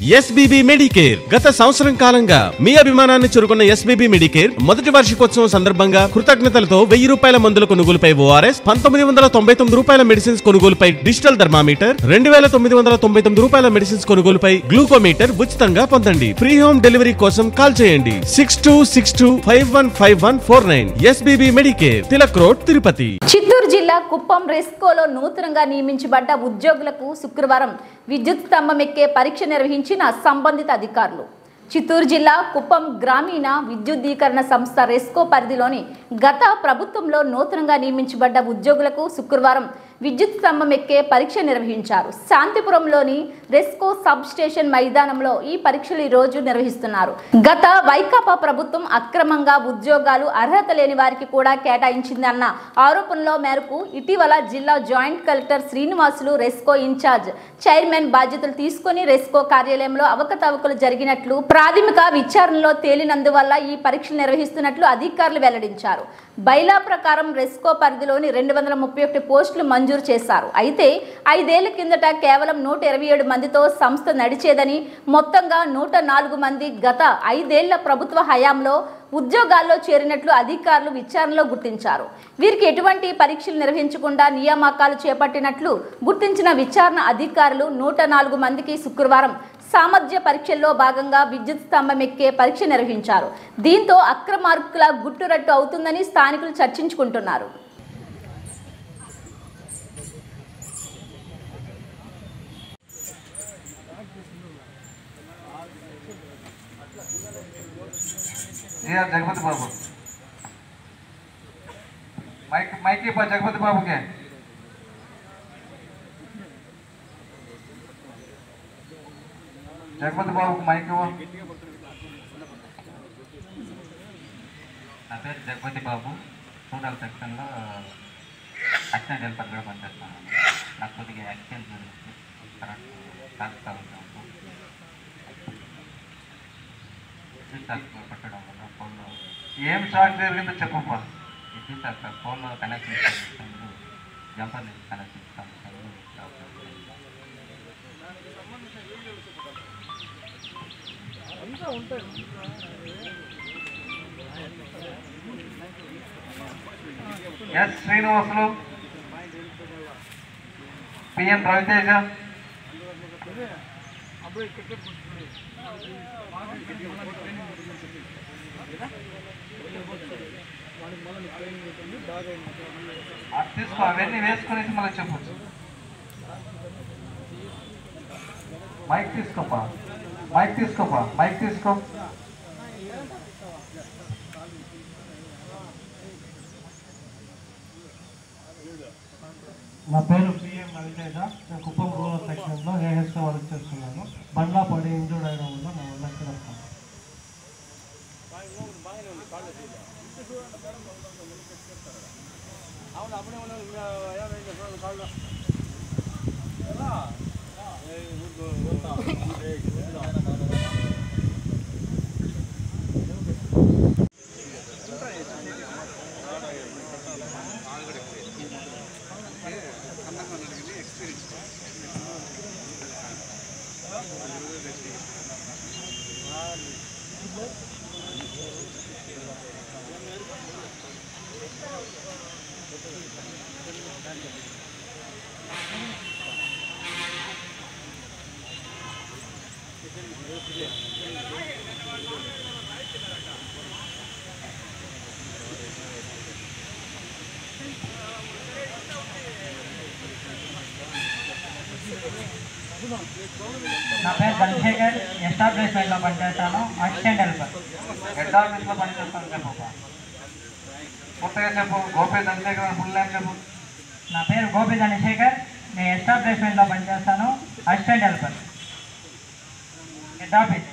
SBB Medicare గత సంవత్సరం కాలంగా మీ అభిమానాన్ని చురుకున్న ఎస్బీబీ మెడికేర్ మొదటి వార్షికోత్సవం సందర్భంగా కృతజ్ఞతలతో 1000 రూపాయల మందుల కొనుగోలుపై ఓఆర్ఎస్, 1999 రూపాయల మెడిసిన్స్ కొనుగోలుపై డిజిటల్ థర్మామీటర్, 2999 రూపాయల మెడిసిన్స్ కొనుగోలుపై గ్లూకోమీటర్ ఉచితంగా పొందండి. ఫ్రీ హోమ్ డెలివరీ కోసం కాల్ చేయండి 6262515149. SBB Medicare, Tilak road, Tirupati. Chittoor జిల్లా కుప్పం రెస్కోలో నూతనంగా నియమించబడ్డ ఉద్యోగులకు శుక్రవారం విద్యుత్ స్తంభం ఎక్కే పరీక్ష నిర్వహించిన సంబంధిత అధికారులు. చిత్తూరు జిల్లా కుప్పం గ్రామీణ విద్యుద్దీకరణ సంస్థ రెస్కో పరిధిలోని గత ప్రభుత్వంలో నూతనంగా నియమించబడ్డ ఉద్యోగులకు శుక్రవారం విద్యుత్ స్తంభం ఎక్కే పరీక్ష నిర్వహించారు. శాంతిపురంలోని రెస్కో సబ్ స్టేషన్ మైదానంలో ఈ పరీక్షలు ఈ రోజు నిర్వహిస్తున్నారు. గత వైకాపా ప్రభుత్వం అక్రమంగా ఉద్యోగాలు అర్హత లేని వారికి కూడా కేటాయించిందన్న ఆరోపణల మేరకు ఇటీవల జిల్లా joint collector Srinivasulu RESCO in charge chairman బాధ్యతలు తీసుకుని రెస్కో కార్యాలయంలో అవకతవకలు జరిగినట్లు ప్రాథమిక విచారణలో తేలినందువల్ల ఈ పరీక్షలు నిర్వహిస్తున్నట్లు అధికారులు వెల్లడించారు. బైలా ప్రకారం రెస్కో పరిధిలోని 231 పోస్టులు మంజూరు చేశారు. అయితే 5 ఏళ్ల కిందట కేవలం 127 మందితో సంస్థ నడిచేదని, మొత్తంగా 104 మంది గత 5 ఏళ్ల ప్రభుత్వ హయాంలో ఉద్యోగాల్లో చేరినట్లు అధికారులు విచారణలో గుర్తించారు. వీరికి ఎటువంటి పరీక్షలు నిర్వహించకుండా నియామకాలు చేపట్టినట్లు గుర్తించిన విచారణ అధికారులు 104 మందికి శుక్రవారం సామర్థ్య పరీక్షల్లో భాగంగా విద్యుత్ స్తంభం ఎక్కే పరీక్ష నిర్వహించారు. దీంతో అక్రమార్కుల గుట్టురట్టు అవుతుందని స్థానికులు చర్చించుకుంటున్నారు. जगपति बाबू माइक जगपति बाबू के जगपति बाबू माइक నా పేరు జగపతి బాబు. టోటల్ సెక్షన్లో అసిస్టెంట్ హెల్పర్గా పనిచేస్తాను. నాకు కొద్దిగా ఎక్స్చేంజ్ కరెక్ట్ పట్టడం వల్ల ఫోన్లో ఏం షాక్ జరిగిందో చెప్పమ్మా. ఇది సార్ ఫోన్లో connection jumper connection S Srinivasulu, PN Raviteja, తీసుకో, అవన్నీ వేసుకునేసి మళ్ళీ చెప్పచ్చు. మైక్ తీసుకోపా, మైక్ తీసుకోపా, మైక్ తీసుకో. నా పేరు పిఎం రవితేజ. నేను కుప్పం రూరల్ సెక్షన్లో ఏహెచ్గా వర్క్ చేస్తున్నాను. బండ్లా పడి ఇంజూర్డ్ అయిన వల్ల నా వల్ల ఇక్కడ వస్తాను. నా పేరు చంద్రశేఖర్. ఎస్టాబ్లిష్మెంట్లో పనిచేస్తాను. Assistant helper. హెడ్ ఆఫీస్లో పనిచేస్తాను చెప్పు. కొత్తగా చెప్పు. గోపి చంద్రశేఖర్ ఫుల్ నేమ్ చెప్పు. నా పేరు గోపి చంద్రశేఖర్. నేను ఎస్టాబ్లిష్మెంట్లో పనిచేస్తాను. Assistant helper. Head office.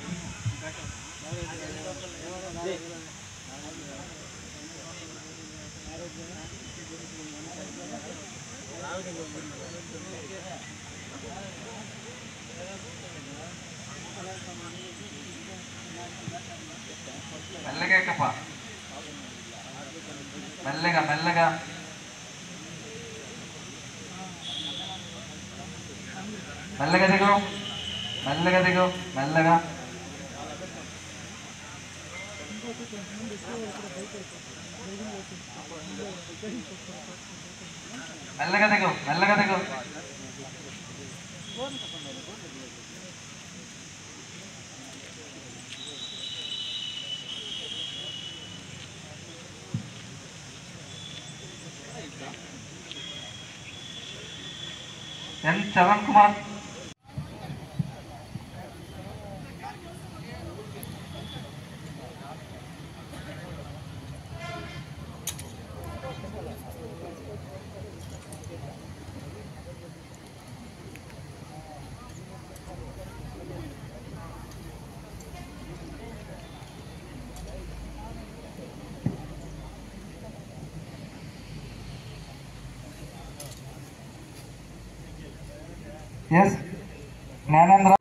మెల్లగా ఎక్కప్ప, మెల్లగా మెల్లగా. మెల్లగా దిగు. మెల్లగా దిగు మెల్లగా. మెల్లగా దిగు మెల్లగా దిగు. ఎన్ చరణ్ కుమార్. ఎస్ జ్ఞానేంద్ర.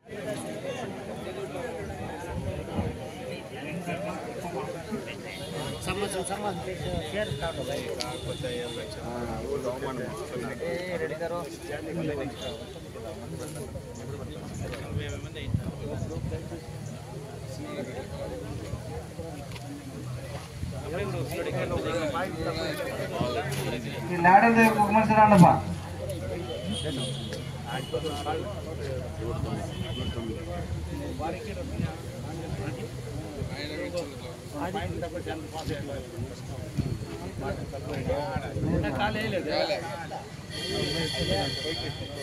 ఈ లాడర్ కుమార్ రాండప్పా.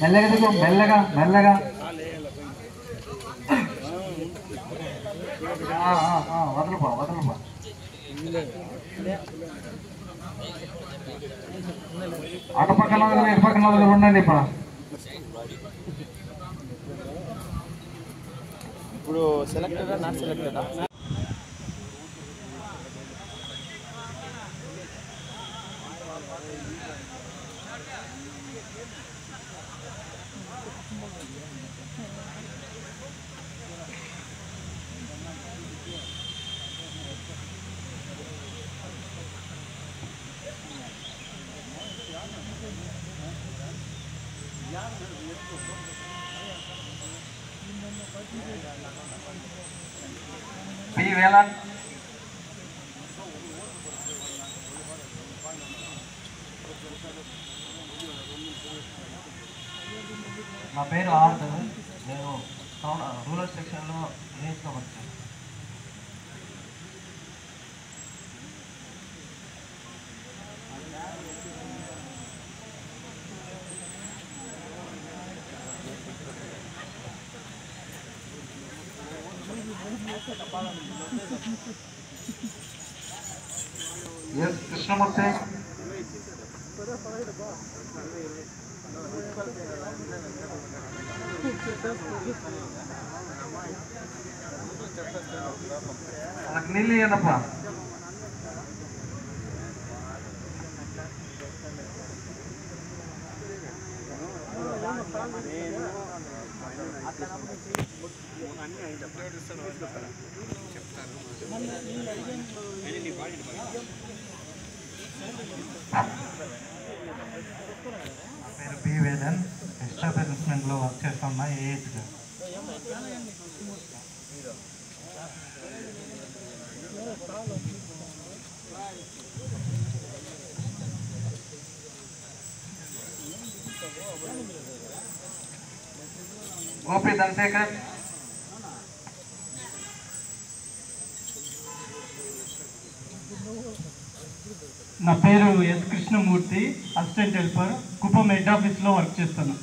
మెల్లగా దిగు మెల్లగా మెల్లగా. వదలుపా వదలుపా. అటు పక్కన వదిలి ఇటు పక్కన వదిలి ఉండండి. ఇప్పుడు సెలెక్టెడా నాట్ సెలెక్టెడా? పి వేలాన్. నా పేరు ఆర్డర్. నేను రూరల్ సెక్షన్లో ఏఎస్గా వచ్చాను. ఎస్ కృష్ణమూర్తి. నాకు నీళ్ళు ఇయ్యనప్పా. పేరు బి వేదన్. ఎస్టాబ్లిష్మెంట్లో వర్క్ చేస్తున్నా ఏజ్గా. గోపి ధనశేఖర్. నా పేరు S Krishnamurthy, assistant helper, Kuppam head ఆఫీస్లో వర్క్ చేస్తాను.